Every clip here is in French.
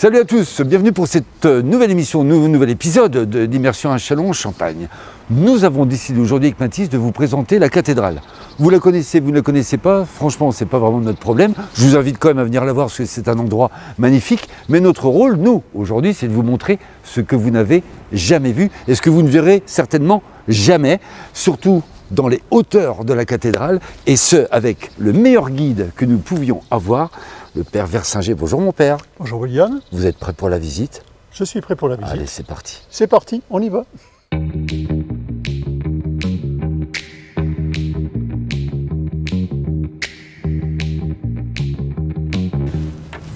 Salut à tous, bienvenue pour cette nouvelle émission, nouvel épisode d'Immersion à Châlons-Champagne. Nous avons décidé aujourd'hui avec Mathis de vous présenter la cathédrale. Vous la connaissez, vous ne la connaissez pas, franchement c'est pas vraiment notre problème. Je vous invite quand même à venir la voir parce que c'est un endroit magnifique. Mais notre rôle, nous, aujourd'hui, c'est de vous montrer ce que vous n'avez jamais vu et ce que vous ne verrez certainement jamais, surtout dans les hauteurs de la cathédrale, et ce, avec le meilleur guide que nous pouvions avoir, le père Versinger. Bonjour mon père. Bonjour William. Vous êtes prêt pour la visite? Je suis prêt pour la visite. Allez, c'est parti. C'est parti, on y va.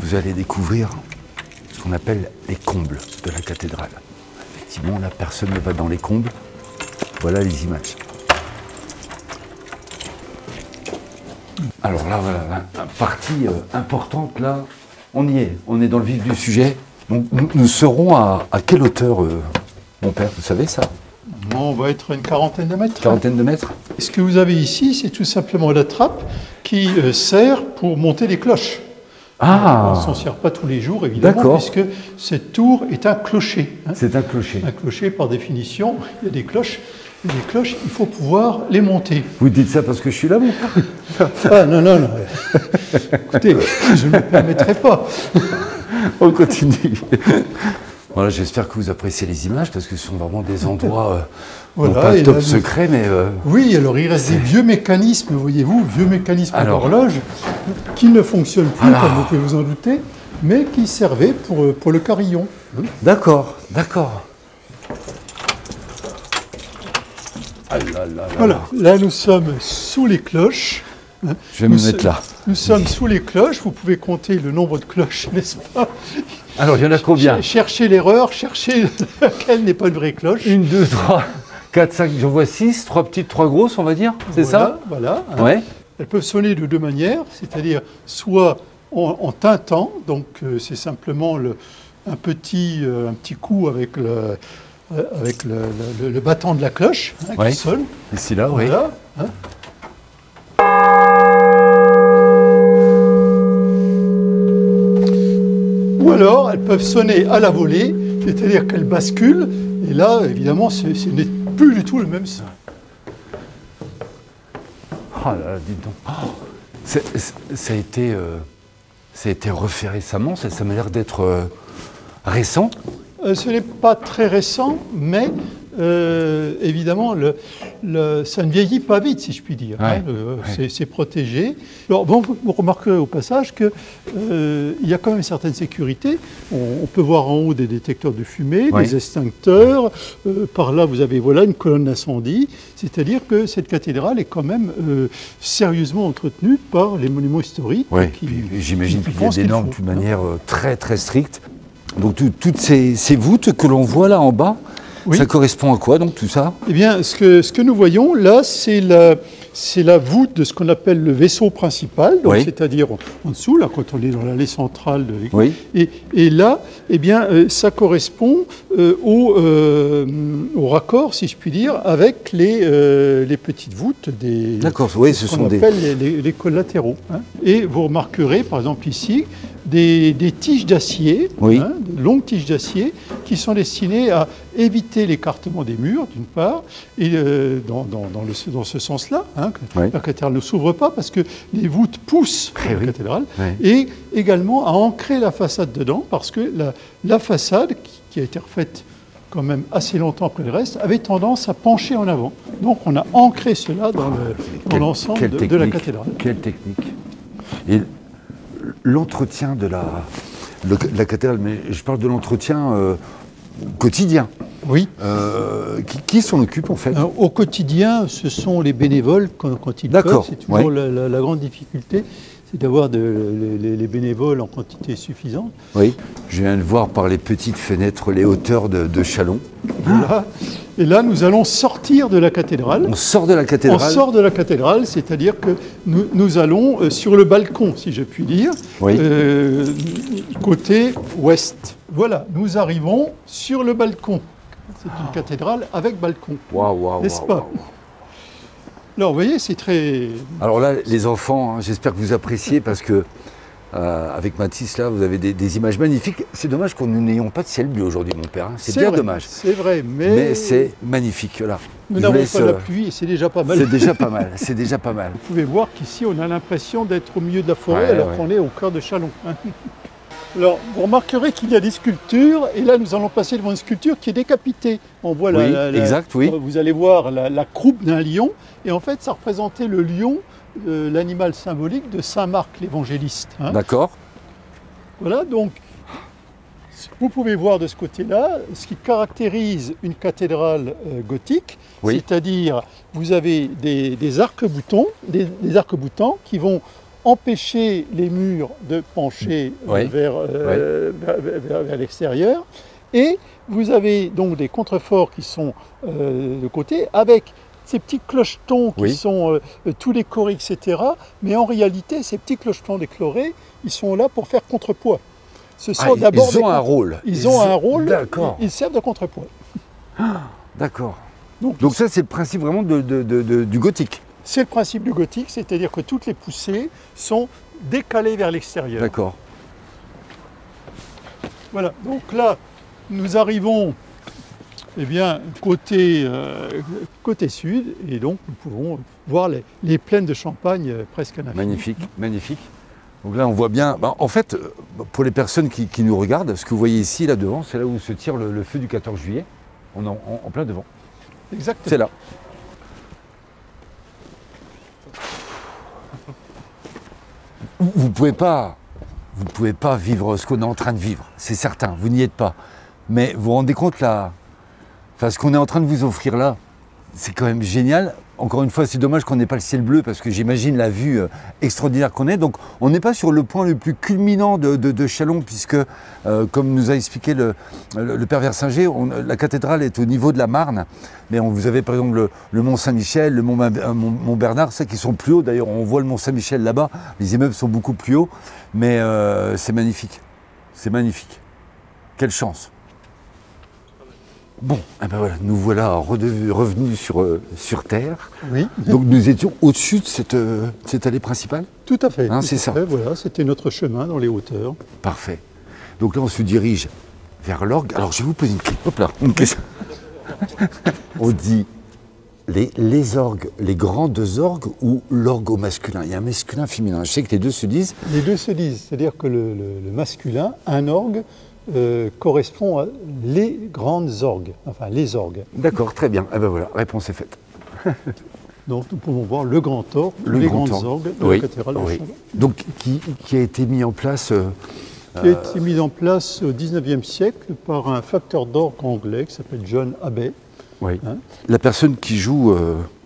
Vous allez découvrir ce qu'on appelle les combles de la cathédrale. Effectivement, là, personne ne va dans les combles. Voilà les images. Alors là, voilà, la partie importante, là, on y est. On est dans le vif du sujet. Donc, nous serons à quelle hauteur, mon père, vous savez ça? On va être à une quarantaine de mètres. Quarantaine de mètres? Ce que vous avez ici, c'est tout simplement la trappe qui sert pour monter les cloches. Ah! On ne s'en sert pas tous les jours, évidemment, puisque cette tour est un clocher. Hein. C'est un clocher. Un clocher, par définition, il y a des cloches. Et les cloches, il faut pouvoir les monter. Vous dites ça parce que je suis là, mon père? Ah non, non, non. Écoutez, je ne me permettrai pas. On continue. Voilà, j'espère que vous appréciez les images parce que ce sont vraiment des endroits voilà, non pas top là, secret, mais... Oui, alors il reste des vieux mécanismes, voyez-vous, vieux mécanismes d'horloge qui ne fonctionnent plus, comme vous pouvez vous en douter, mais qui servaient pour le carillon. D'accord, d'accord. Ah là là là. Voilà, là nous sommes sous les cloches. Je vais me mettre là. Nous sommes sous les cloches, vous pouvez compter le nombre de cloches, n'est-ce pas? Alors, il y en a combien? Cherchez l'erreur, cherchez laquelle n'est pas une vraie cloche. 1, 2, 3, 4, 5, j'en vois 6, 3 petites, 3 grosses, on va dire, c'est ça? Voilà. Ouais. Elles peuvent sonner de deux manières, c'est-à-dire soit en tintant, donc c'est simplement un petit coup avec le battant de la cloche qui sonne. Ici, là, oui. Voilà, hein. Ou alors, elles peuvent sonner à la volée, c'est-à-dire qu'elles basculent, et là, évidemment, ce n'est plus du tout le même son. Oh là là, dites donc. Oh, ça a été refait récemment, ça m'a l'air d'être récent. Ce n'est pas très récent, mais évidemment, ça ne vieillit pas vite, si je puis dire. Ouais, c'est protégé. Alors, bon, vous remarquerez au passage qu'il y a quand même une certaine sécurité. On peut voir en haut des détecteurs de fumée, des extincteurs. Par là, vous avez une colonne d'incendie. C'est-à-dire que cette cathédrale est quand même sérieusement entretenue par les monuments historiques. Oui, j'imagine qu'il y a des normes de toute manière très très strictes. Donc toutes ces voûtes que l'on voit là en bas, ça correspond à quoi donc tout ça? Eh bien, ce que nous voyons là, c'est la voûte de ce qu'on appelle le vaisseau principal, c'est-à-dire en dessous, là, quand on est dans l'allée centrale de l'église. Et là, eh bien, ça correspond au raccord, si je puis dire, avec les petites voutes qu'on appelle les collatéraux. Hein. Et vous remarquerez, par exemple ici, des tiges d'acier, de longues tiges d'acier, qui sont destinées à éviter l'écartement des murs, d'une part, et dans ce sens-là, la cathédrale ne s'ouvre pas parce que les voûtes poussent la cathédrale, et également à ancrer la façade dedans, parce que la façade, qui a été refaite quand même assez longtemps après le reste, avait tendance à pencher en avant. Donc on a ancré cela dans l'ensemble de la cathédrale. Quelle technique! Et l'entretien de la cathédrale, mais je parle de l'entretien quotidien. Oui. Qui s'en occupe en fait? Au quotidien, ce sont les bénévoles quand ils peuvent. C'est toujours la grande difficulté, c'est d'avoir les bénévoles en quantité suffisante. Oui, je viens de voir par les petites fenêtres les hauteurs de Châlons. Voilà. Et là, nous allons sortir de la cathédrale. On sort de la cathédrale. On sort de la cathédrale, c'est-à-dire que nous allons sur le balcon, si je puis dire, côté ouest. Voilà, nous arrivons sur le balcon. C'est une cathédrale avec balcon. N'est-ce pas? Alors, vous voyez, c'est très... Alors là, les enfants, j'espère que vous appréciez parce que Avec Mathis, là, vous avez des images magnifiques. C'est dommage qu'on n'ayons pas de ciel bleu aujourd'hui, mon père. Hein. C'est bien vrai, dommage. C'est vrai, mais c'est magnifique, là. Nous n'avons pas la pluie et c'est déjà pas mal. C'est déjà pas mal, c'est déjà pas mal. Vous pouvez voir qu'ici, on a l'impression d'être au milieu de la forêt alors qu'on est au cœur de Châlons. Alors, vous remarquerez qu'il y a des sculptures, et là, nous allons passer devant une sculpture qui est décapitée. On voit vous allez voir la croupe d'un lion, et en fait, ça représentait le lion, l'animal symbolique de Saint Marc l'évangéliste. Hein. D'accord. Voilà, donc, vous pouvez voir de ce côté-là ce qui caractérise une cathédrale gothique, c'est-à-dire, vous avez des arcs-boutants, des arcs-boutants qui vont empêcher les murs de pencher vers l'extérieur. Et vous avez donc des contreforts qui sont de côté, avec ces petits clochetons qui sont tous décorés, etc. Mais en réalité, ces petits clochetons décorés, ils sont là pour faire contrepoids. Ce sont d'abord ils ont un rôle. Ils ont un rôle, d'accord. Ils servent de contrepoids. D'accord. Donc ça, c'est le principe vraiment du gothique. C'est le principe du gothique, c'est-à-dire que toutes les poussées sont décalées vers l'extérieur. D'accord. Voilà, donc là, nous arrivons côté sud, et donc nous pouvons voir les plaines de Champagne presque à l'infini. Magnifique, magnifique. Donc là, on voit bien, en fait, pour les personnes qui nous regardent, ce que vous voyez ici, là devant, c'est là où se tire le feu du 14 juillet. On est en plein devant. Exactement. C'est là. Vous pouvez pas vivre ce qu'on est en train de vivre, c'est certain, vous n'y êtes pas. Mais vous vous rendez compte là, ce qu'on est en train de vous offrir là, c'est quand même génial. Encore une fois, c'est dommage qu'on n'ait pas le ciel bleu parce que j'imagine la vue extraordinaire qu'on est. Donc on n'est pas sur le point le plus culminant de Châlons puisque, comme nous a expliqué le père Versinger, la cathédrale est au niveau de la Marne. Mais vous avez par exemple le Mont Saint-Michel, le Mont Bernard, ça qui sont plus hauts. D'ailleurs, on voit le Mont Saint-Michel là-bas. Les immeubles sont beaucoup plus hauts. Mais c'est magnifique. C'est magnifique. Quelle chance. Bon, voilà, nous voilà revenus sur Terre. Oui. Donc nous étions au-dessus de cette allée principale. Tout à fait. C'est ça. Voilà, c'était notre chemin dans les hauteurs. Parfait. Donc là, on se dirige vers l'orgue. Alors, je vais vous poser une question. On dit les orgues, les grandes orgues ou l'orgue au masculin? Il y a un masculin, féminin. Je sais que les deux se disent. Les deux se disent. C'est-à-dire que le masculin, un orgue, correspond à les grandes orgues, enfin les orgues. D'accord, très bien. Voilà, réponse est faite. Donc nous pouvons voir le grand orgue, les grandes orgues de la cathédrale de Châlons. Donc qui a été mis en place qui a été mis en place au XIXe siècle par un facteur d'orgue anglais qui s'appelle John Abbey. Oui. Hein? La personne qui joue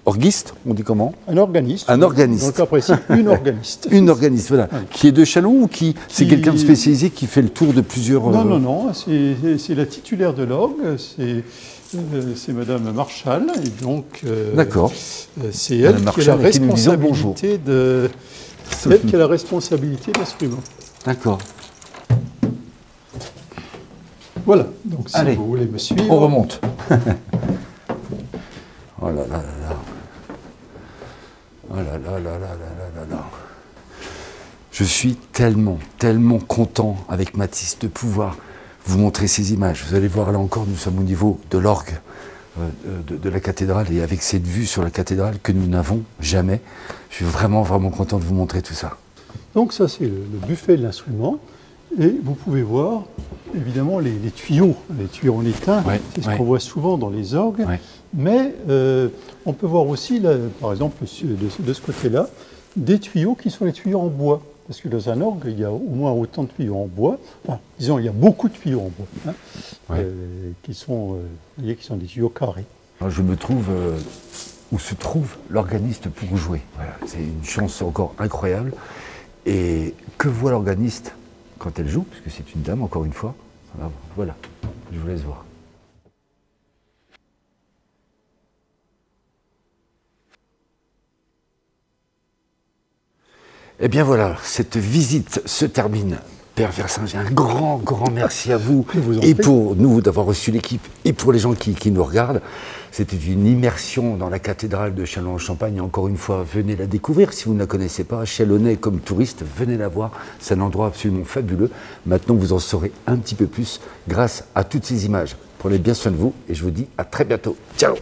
orguiste, on dit comment? Un organiste. Un organiste. Dans le cas précis, une organiste. Une organiste, voilà. Oui. Qui est de Châlons ou c'est quelqu'un de spécialisé qui fait le tour de plusieurs... Non, c'est la titulaire de l'orgue, c'est Madame Marshall, et donc d'accord. C'est elle qui a la responsabilité de... C'est elle qui a la responsabilité de l'instrument. D'accord. Voilà, donc si vous voulez me suivre... On remonte. Oh là là là là. Oh là là là là là là là. Je suis tellement content avec Mathis de pouvoir vous montrer ces images. Vous allez voir là encore, nous sommes au niveau de l'orgue de la cathédrale et avec cette vue sur la cathédrale que nous n'avons jamais. Je suis vraiment content de vous montrer tout ça. Donc ça c'est le buffet de l'instrument et vous pouvez voir évidemment les tuyaux en étain, c'est ce qu'on voit souvent dans les orgues. Mais on peut voir aussi, là, par exemple, de ce côté-là, des tuyaux qui sont les tuyaux en bois. Parce que dans un orgue, il y a au moins autant de tuyaux en bois. Enfin, disons, il y a beaucoup de tuyaux en bois, qui sont des tuyaux carrés. Alors, je me trouve où se trouve l'organiste pour jouer. Voilà, c'est une chance encore incroyable. Et que voit l'organiste quand elle joue, puisque c'est une dame, encore une fois. Alors, voilà, je vous laisse voir. Eh bien voilà, cette visite se termine Père Versinger, un grand merci à vous et pour nous d'avoir reçu l'équipe et pour les gens qui nous regardent. C'était une immersion dans la cathédrale de Châlons-en-Champagne. Encore une fois, venez la découvrir si vous ne la connaissez pas. Chalonnais comme touriste, venez la voir. C'est un endroit absolument fabuleux. Maintenant, vous en saurez un petit peu plus grâce à toutes ces images. Prenez bien soin de vous et je vous dis à très bientôt. Ciao!